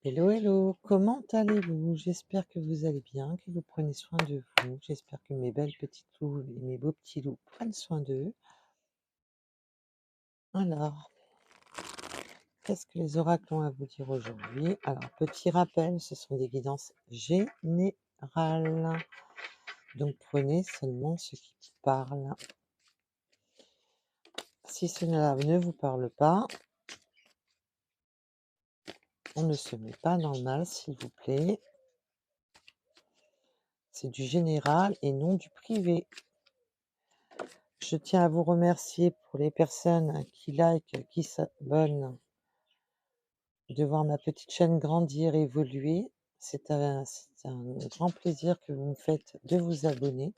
Hello, hello, comment allez-vous? J'espère que vous allez bien, que vous prenez soin de vous. J'espère que mes belles petites loups et mes beaux petits loups prennent soin d'eux. Alors, qu'est-ce que les oracles ont à vous dire aujourd'hui? Alors, petit rappel, ce sont des guidances générales. Donc, prenez seulement ce qui vous parle. Si cela ne vous parle pas, on ne se met pas dans le mal, s'il vous plaît. C'est du général et non du privé. Je tiens à vous remercier pour les personnes qui likent, qui s'abonnent, de voir ma petite chaîne grandir, évoluer. C'est un grand plaisir que vous me faites de vous abonner.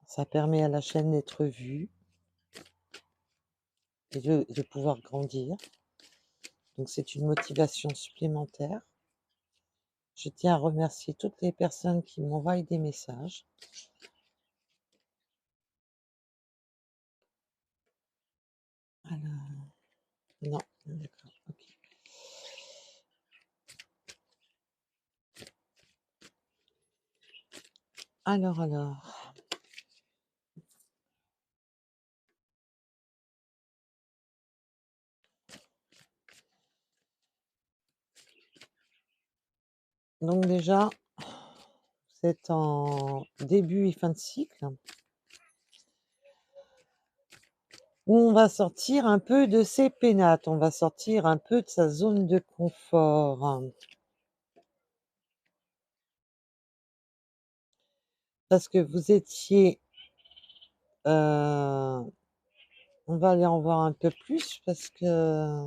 Ça permet à la chaîne d'être vue et de pouvoir grandir. Donc c'est une motivation supplémentaire. Je tiens à remercier toutes les personnes qui m'envoient des messages. Alors, non, d'accord, ok. Alors. Donc déjà, vous êtes en début et fin de cycle, où on va sortir un peu de ses pénates, on va sortir un peu de sa zone de confort. Parce que vous étiez, on va aller en voir un peu plus parce que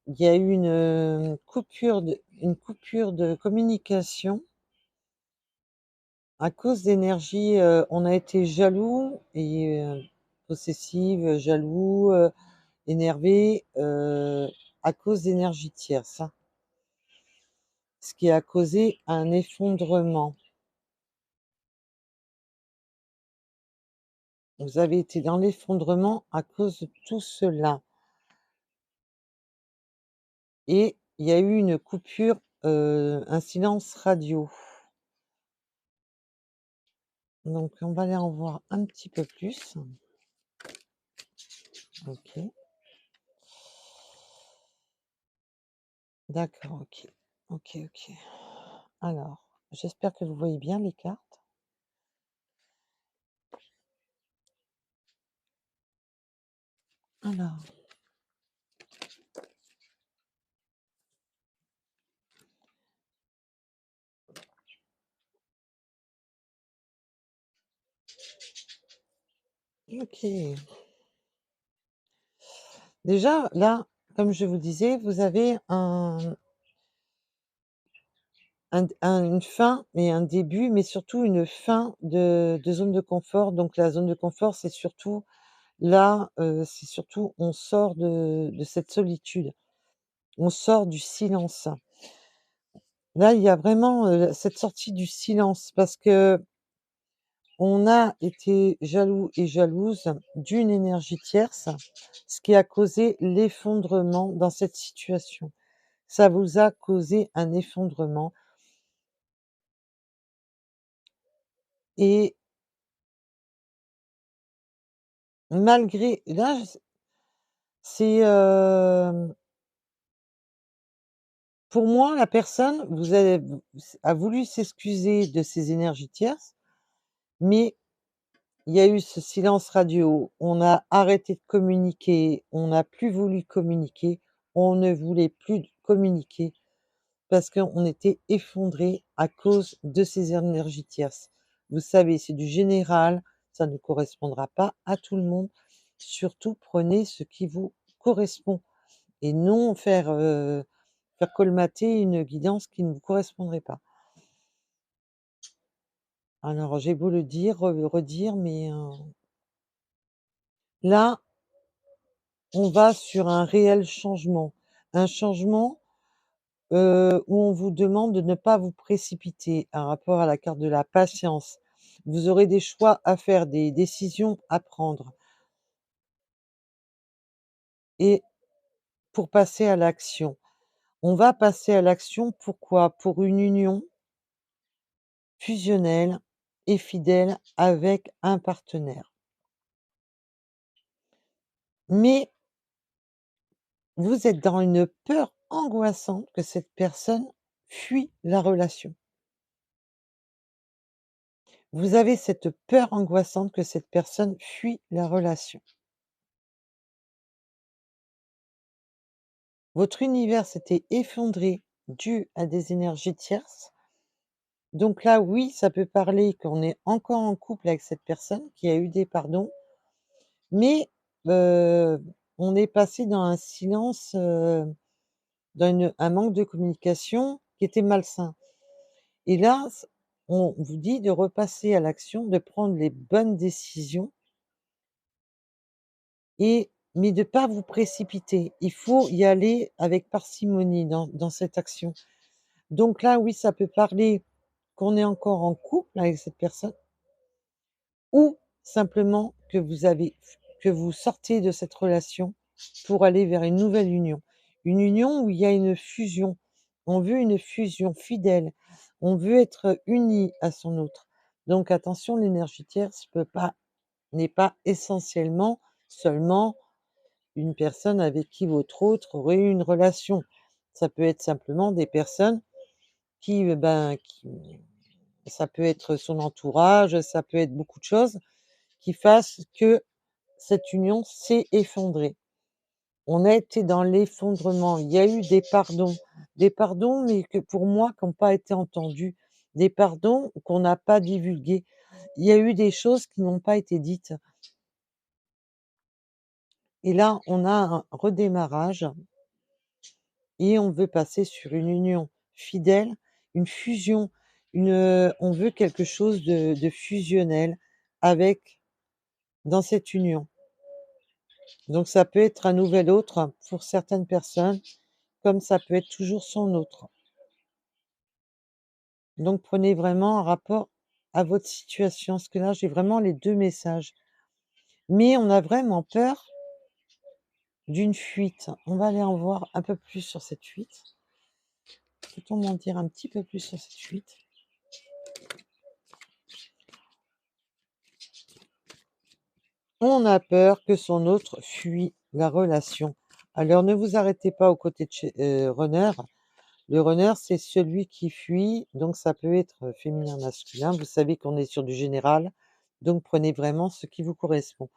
il y a eu une coupure de communication à cause d'énergie. On a été jaloux et possessive, jaloux, énervé à cause d'énergie tierce, hein, ce qui a causé un effondrement. Vous avez été dans l'effondrement à cause de tout cela et il y a eu une coupure, un silence radio. Donc on va aller en voir un petit peu plus. OK. D'accord, OK. OK, OK. Alors, j'espère que vous voyez bien les cartes. Alors, OK. Déjà, là, comme je vous disais, vous avez une fin et un début, mais surtout une fin de zone de confort. Donc la zone de confort, c'est surtout là, c'est surtout on sort de cette solitude, on sort du silence. Là, il y a vraiment, cette sortie du silence parce que on a été jaloux et jalouse d'une énergie tierce, ce qui a causé l'effondrement dans cette situation. Ça vous a causé un effondrement et malgré là, c'est, pour moi, la personne a voulu s'excuser de ses énergies tierces, mais il y a eu ce silence radio. On a arrêté de communiquer, on n'a plus voulu communiquer, on ne voulait plus communiquer parce qu'on était effondrés à cause de ces énergies tierces. Vous savez, c'est du général, ça ne correspondra pas à tout le monde. Surtout, prenez ce qui vous correspond et non faire colmater une guidance qui ne vous correspondrait pas. Alors, j'ai beau le dire, redire, mais là, on va sur un réel changement. Un changement où on vous demande de ne pas vous précipiter par rapport à la carte de la patience. Vous aurez des choix à faire, des décisions à prendre et pour passer à l'action. On va passer à l'action, pourquoi? Pour une union fusionnelle et fidèle avec un partenaire. Mais vous êtes dans une peur angoissante que cette personne fuit la relation. Vous avez cette peur angoissante que cette personne fuit la relation. Votre univers s'était effondré dû à des énergies tierces. Donc là, oui, ça peut parler qu'on est encore en couple avec cette personne, qui a eu des pardons, mais on est passé dans un silence, dans un manque de communication qui était malsain. Et là, on vous dit de repasser à l'action, de prendre les bonnes décisions mais de ne pas vous précipiter. Il faut y aller avec parcimonie dans cette action. Donc là, oui, ça peut parler qu'on est encore en couple avec cette personne ou simplement que vous sortez de cette relation pour aller vers une nouvelle union. Une union où il y a une fusion. On veut une fusion fidèle. On veut être unis à son autre. Donc attention, l'énergie tierce n'est pas essentiellement seulement une personne avec qui votre autre aurait eu une relation. Ça peut être simplement des personnes qui ça peut être son entourage, ça peut être beaucoup de choses qui fassent que cette union s'est effondrée. On a été dans l'effondrement. Il y a eu des pardons, mais que pour moi, qui n'ont pas été entendus, des pardons qu'on n'a pas divulgués. Il y a eu des choses qui n'ont pas été dites. Et là, on a un redémarrage et on veut passer sur une union fidèle, une fusion, on veut quelque chose de fusionnel avec dans cette union. Donc ça peut être un nouvel autre pour certaines personnes, comme ça peut être toujours son autre. Donc prenez vraiment un rapport à votre situation, parce que là, j'ai vraiment les 2 messages. Mais on a vraiment peur d'une fuite. On va aller en voir un peu plus sur cette fuite. Peut-on m'en dire un petit peu plus sur cette fuite? On a peur que son autre fuit la relation. Alors ne vous arrêtez pas aux côtés de runner. Le runner, c'est celui qui fuit, donc ça peut être féminin, masculin. Vous savez qu'on est sur du général, donc prenez vraiment ce qui vous correspond.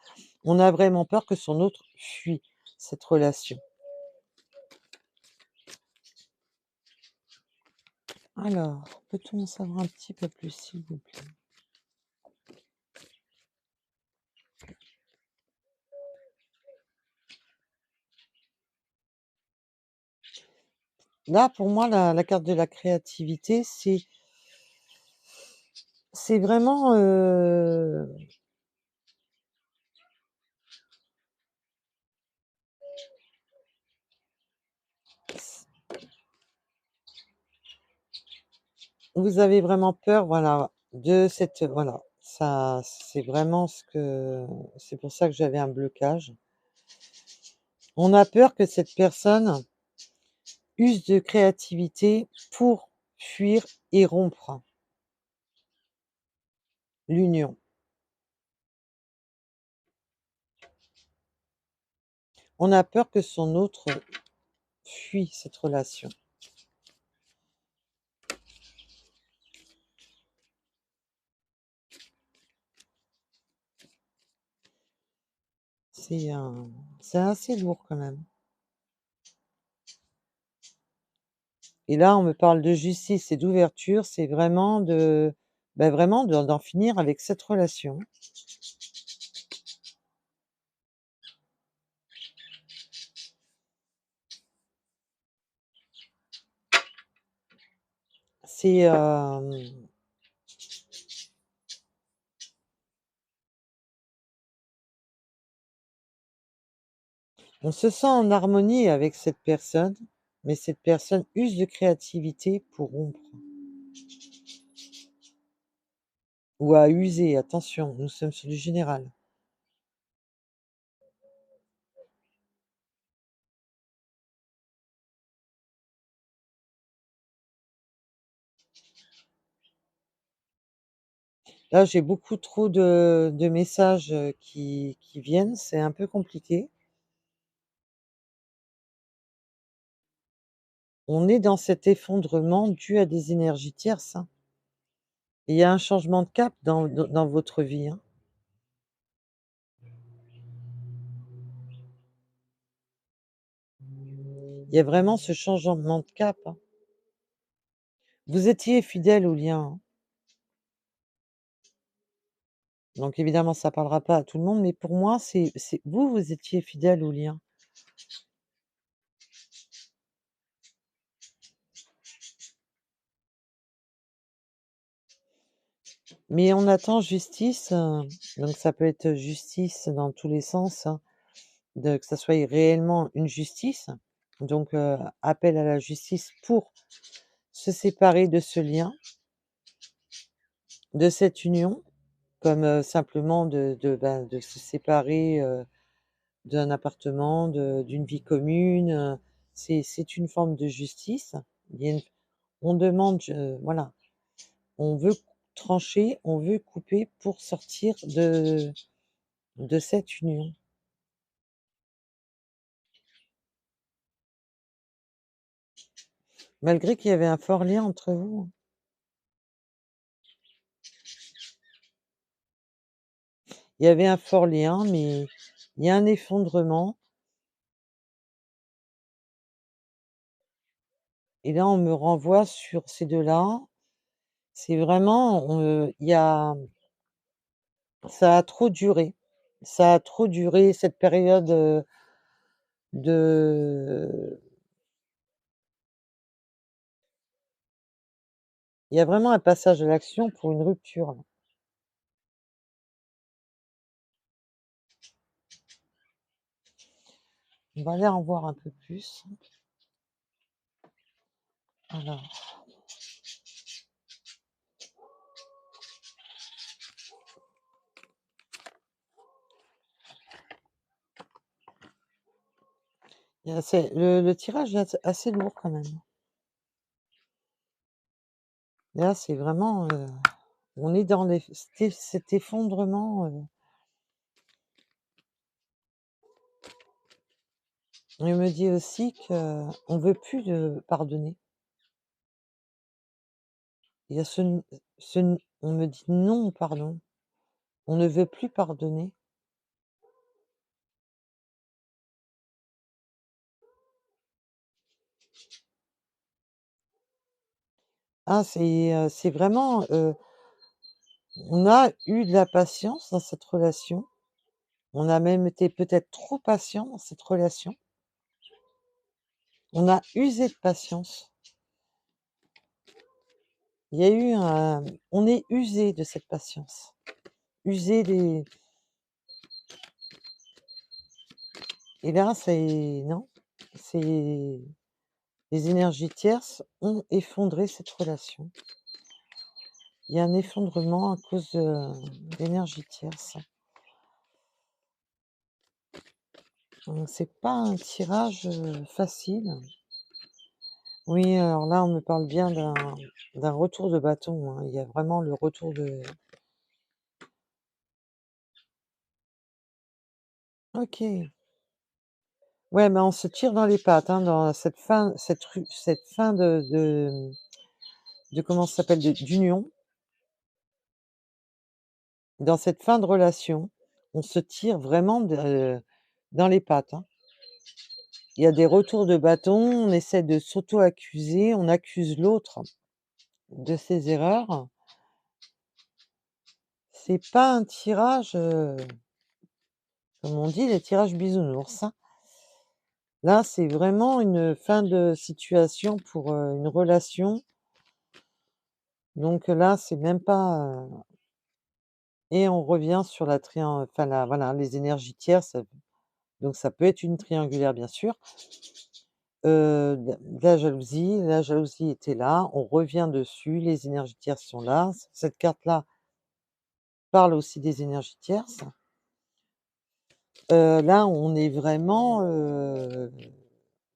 On a vraiment peur que son autre fuit cette relation. Alors, peut-on en savoir un petit peu plus, s'il vous plaît? Là, pour moi, la carte de la créativité, c'est vraiment, vous avez vraiment peur, voilà, de cette voilà, ça, c'est vraiment c'est pour ça que j'avais un blocage. On a peur que cette personne use de créativité pour fuir et rompre l'union. On a peur que son autre fuit cette relation. C'est un c'est assez lourd quand même. Et là, on me parle de justice et d'ouverture, c'est vraiment vraiment d'en finir avec cette relation. C'est, on se sent en harmonie avec cette personne, mais cette personne use de créativité pour rompre ou à user, attention, nous sommes sur du général. Là, j'ai beaucoup trop de messages, qui viennent, c'est un peu compliqué. On est dans cet effondrement dû à des énergies tierces, hein. Il y a un changement de cap dans votre vie, hein. Il y a vraiment ce changement de cap, hein. Vous étiez fidèle au lien, hein, donc évidemment ça parlera pas à tout le monde, mais pour moi c'est vous, vous étiez fidèle au lien. Mais on attend justice, donc ça peut être justice dans tous les sens, hein, de que ça soit réellement une justice, donc appel à la justice pour se séparer de ce lien, de cette union, comme, simplement de se séparer, d'un appartement, d'une vie commune, c'est une forme de justice. Il y a une On demande, voilà, on veut trancher, on veut couper pour sortir de cette union. Malgré qu'il y avait un fort lien entre vous, hein. Il y avait un fort lien, mais il y a un effondrement et là, on me renvoie sur ces 2-là. C'est vraiment, il y a ça a trop duré. Ça a trop duré cette période, de il y a vraiment un passage à l'action pour une rupture, là. On va aller en voir un peu plus. Alors, il y a c'est le tirage est assez lourd quand même. Là, c'est vraiment, on est dans cet effondrement, il me dit aussi qu'on veut plus de pardonner. Il y a on me dit: «Non au pardon». On ne veut plus pardonner. Ah, c'est vraiment, on a eu de la patience dans cette relation. On a même été peut-être trop patient dans cette relation. On a usé de patience. Il y a eu un On est usé de cette patience. Usé des Et là, c'est non, c'est les énergies tierces ont effondré cette relation. Il y a un effondrement à cause d'énergies tierces. Donc c'est pas un tirage, facile. Oui, alors là, on me parle bien d'un retour de bâton, hein. Il y a vraiment le retour de OK. Ouais, mais on se tire dans les pattes, hein, dans cette fin de comment ça s'appelle? D'union. Dans cette fin de relation, on se tire vraiment dans les pattes, hein. Il y a des retours de bâton, on essaie de s'auto-accuser, on accuse l'autre de ses erreurs. C'est pas un tirage, comme on dit, les tirages bisounours, hein. Là, c'est vraiment une fin de situation pour, une relation, donc là, c'est même pas, et on revient sur la voilà, les énergies tierces, donc ça peut être une triangulaire, bien sûr. La jalousie était là, on revient dessus, les énergies tierces sont là. Cette carte-là parle aussi des énergies tierces. Là, on est vraiment,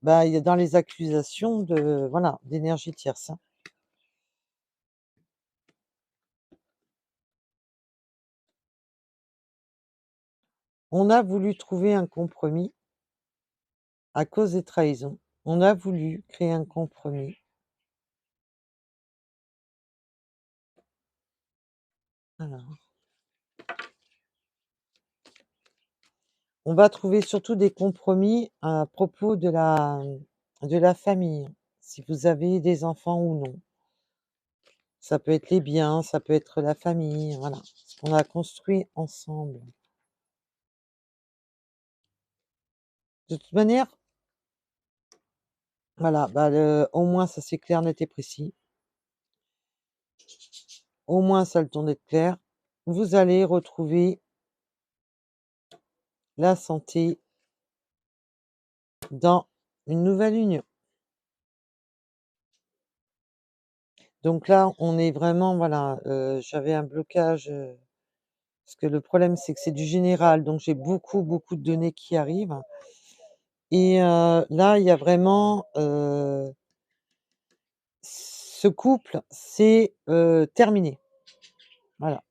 bah, il y a dans les accusations de voilà, d'énergie tierce, hein. On a voulu trouver un compromis à cause des trahisons. On a voulu créer un compromis. Alors, on va trouver surtout des compromis à propos de la famille, si vous avez des enfants ou non. Ça peut être les biens, ça peut être la famille, voilà, ce qu'on a construit ensemble. De toute manière, voilà, bah, au moins ça c'est clair, net et précis. Au moins ça a le temps d'être clair. Vous allez retrouver la santé dans une nouvelle union. Donc là, on est vraiment, voilà, j'avais un blocage, parce que le problème, c'est que c'est du général, donc j'ai beaucoup, beaucoup de données qui arrivent et là, il y a vraiment, ce couple, c'est, terminé. Voilà,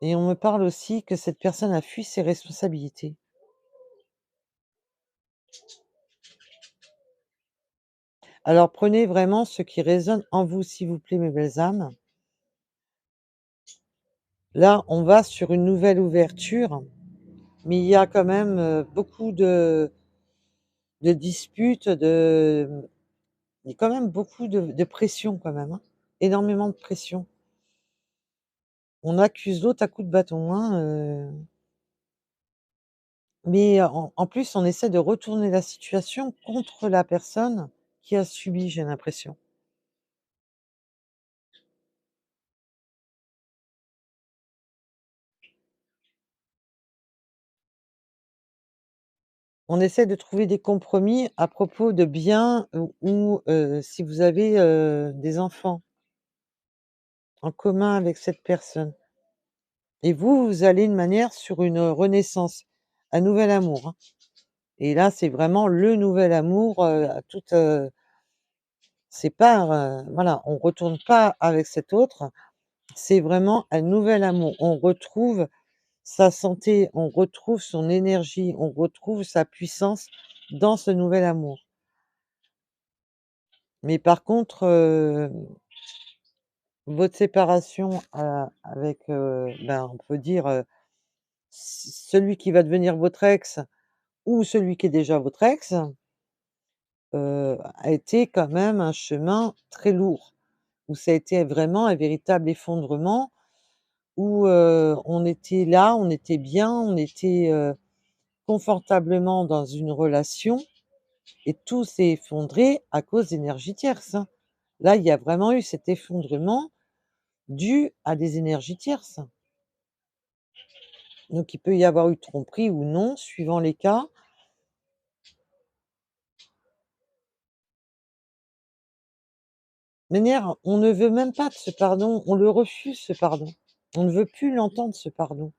et on me parle aussi que cette personne a fui ses responsabilités. Alors prenez vraiment ce qui résonne en vous, s'il vous plaît, mes belles âmes. Là, on va sur une nouvelle ouverture, mais il y a quand même, beaucoup de disputes, il y a quand même beaucoup de pression quand même, hein, énormément de pression. On accuse l'autre à coups de bâton, hein, mais en plus, on essaie de retourner la situation contre la personne qui a subi, j'ai l'impression. On essaie de trouver des compromis à propos de biens ou si vous avez, des enfants en commun avec cette personne et vous, vous allez de manière sur une, renaissance, un nouvel amour, hein, et là, c'est vraiment le nouvel amour, à toute, c'est pas, voilà, on retourne pas avec cet autre, c'est vraiment un nouvel amour. On retrouve sa santé, on retrouve son énergie, on retrouve sa puissance dans ce nouvel amour. Mais par contre, votre séparation, avec, ben, on peut dire, celui qui va devenir votre ex ou celui qui est déjà votre ex, a été quand même un chemin très lourd, où ça a été vraiment un véritable effondrement, où, on était là, on était bien, on était, confortablement dans une relation et tout s'est effondré à cause d'énergies tierces, hein. Là, il y a vraiment eu cet effondrement dû à des énergies tierces. Donc il peut y avoir eu tromperie ou non, suivant les cas. De manière, on ne veut même pas de ce pardon, on le refuse ce pardon. On ne veut plus l'entendre ce pardon.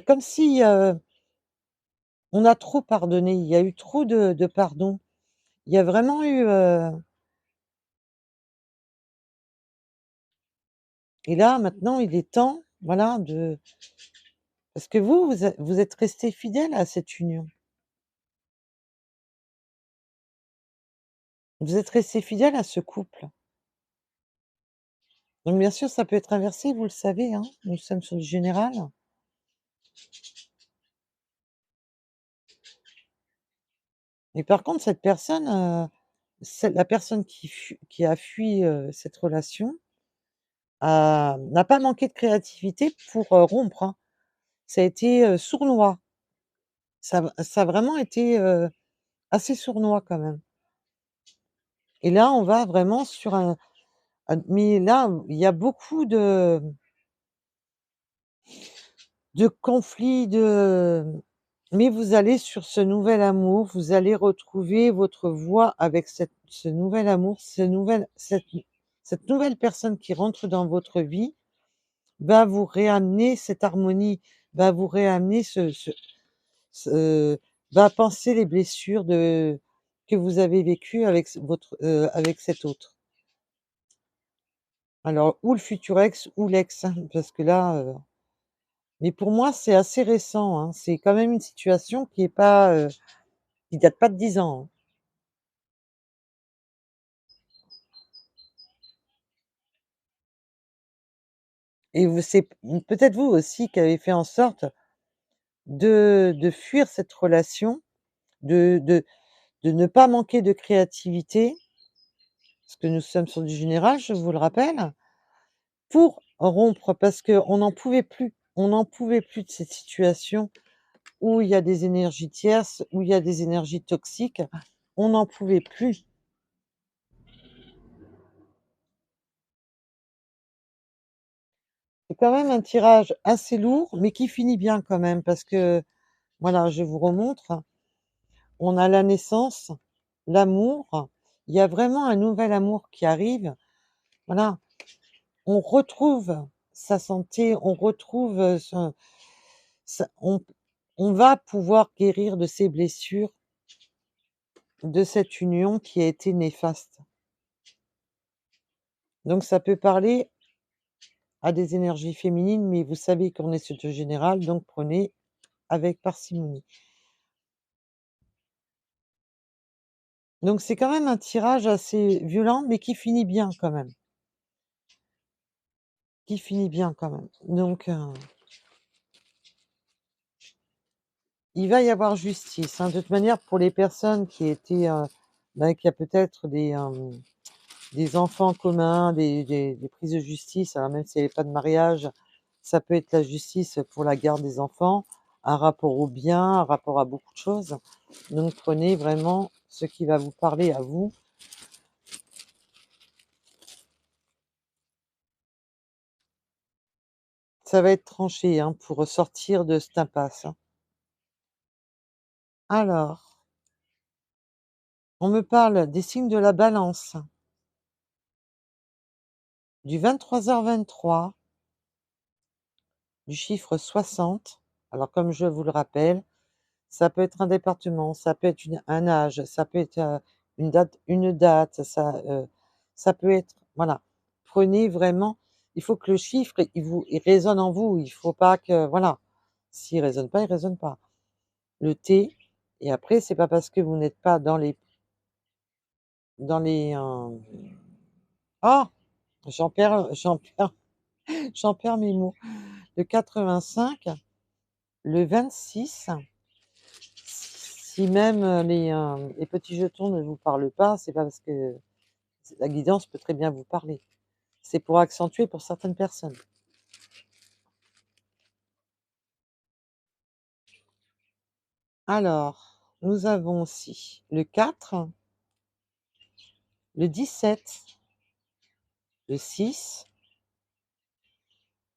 Comme si, on a trop pardonné, il y a eu trop de pardon. Il y a vraiment eu, et là maintenant il est temps, voilà, de parce que vous êtes resté fidèle à cette union. Vous êtes resté fidèle à ce couple. Donc bien sûr, ça peut être inversé, vous le savez, hein, nous sommes sur du général. Mais par contre, cette personne, la personne qui a fui, cette relation n'a pas manqué de créativité pour, rompre, hein. Ça a été, sournois. Ça a vraiment été, assez sournois quand même. Et là, on va vraiment sur mais là, il y a beaucoup de conflits, mais vous allez sur ce nouvel amour, vous allez retrouver votre voie avec ce nouvel amour, cette nouvelle personne qui rentre dans votre vie va vous réamener cette harmonie, va vous réamener ce va panser les blessures que vous avez vécues avec cet autre. Alors ou le futur ex ou l'ex, hein, parce que là, Mais pour moi, c'est assez récent, hein. C'est quand même une situation qui est pas, qui date pas de 10 ans, hein. Et vous c'est peut-être vous aussi qui avez fait en sorte de fuir cette relation, de ne pas manquer de créativité, parce que nous sommes sur du général, je vous le rappelle, pour rompre, parce qu'on n'en pouvait plus. On n'en pouvait plus de cette situation où il y a des énergies tierces, où il y a des énergies toxiques. On n'en pouvait plus. C'est quand même un tirage assez lourd, mais qui finit bien quand même, parce que, voilà, je vous remontre, on a la naissance, l'amour, il y a vraiment un nouvel amour qui arrive. Voilà, on retrouve sa santé, on retrouve, son sa on va pouvoir guérir de ces blessures, de cette union qui a été néfaste. Donc ça peut parler à des énergies féminines, mais vous savez qu'on est sur du général, donc prenez avec parcimonie. Donc c'est quand même un tirage assez violent, mais qui finit bien quand même, qui finit bien quand même. Donc il va y avoir justice, hein. De toute manière, pour les personnes qui étaient, qui a peut-être des enfants communs, des prises de justice, alors même s'il y avait pas de mariage, ça peut être la justice pour la garde des enfants, un rapport au bien, un rapport à beaucoup de choses. Donc prenez vraiment ce qui va vous parler à vous. Ça va être tranché, hein, pour sortir de cette impasse, hein. Alors, on me parle des signes de la Balance, du 23h23, du chiffre 60. Alors comme je vous le rappelle, ça peut être un département, ça peut être un âge, ça peut être, une date, ça peut être voilà. Prenez vraiment il faut que le chiffre, il résonne en vous, il faut pas que voilà. S'il résonne pas, il résonne pas. Le T et après c'est pas parce que vous n'êtes pas dans les oh! J'en perds mes mots. Le 85, le 26, si même, les petits jetons ne vous parlent pas, c'est pas parce que la guidance peut très bien vous parler. C'est pour accentuer pour certaines personnes. Alors, nous avons aussi le 4, le 17, le 6,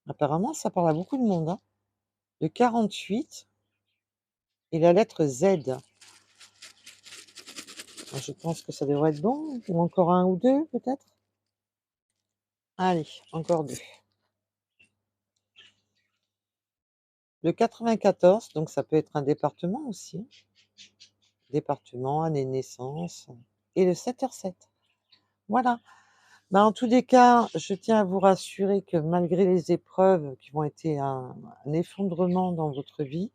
apparemment ça parle à beaucoup de monde, hein, le 48 et la lettre Z. Je pense que ça devrait être bon, ou encore un ou 2 peut-être? Allez, encore 2. Le 94, donc ça peut être un département aussi, département, année de naissance et le 7h07. Voilà. Bah, en tous les cas, je tiens à vous rassurer que malgré les épreuves qui vont être un effondrement dans votre vie,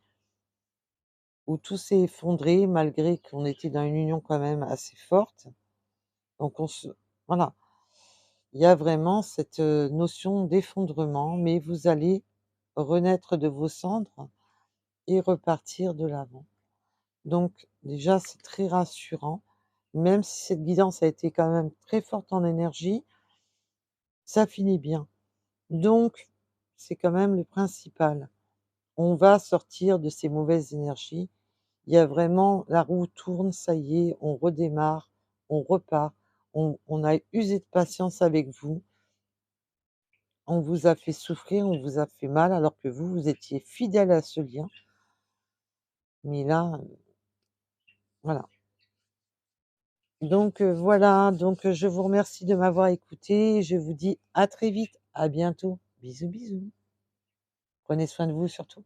où tout s'est effondré malgré qu'on était dans une union quand même assez forte, donc voilà, il y a vraiment cette, notion d'effondrement, mais vous allez renaître de vos cendres et repartir de l'avant. Donc déjà, c'est très rassurant, même si cette guidance a été quand même très forte en énergie, ça finit bien. Donc c'est quand même le principal. On va sortir de ces mauvaises énergies. Il y a vraiment la roue tourne, ça y est, on redémarre, on repart. On a usé de patience avec vous, on vous a fait souffrir, on vous a fait mal alors que vous, vous étiez fidèle à ce lien. Mais là, voilà. Donc voilà, donc je vous remercie de m'avoir écouté. Je vous dis à très vite, à bientôt. Bisous, bisous. Prenez soin de vous surtout.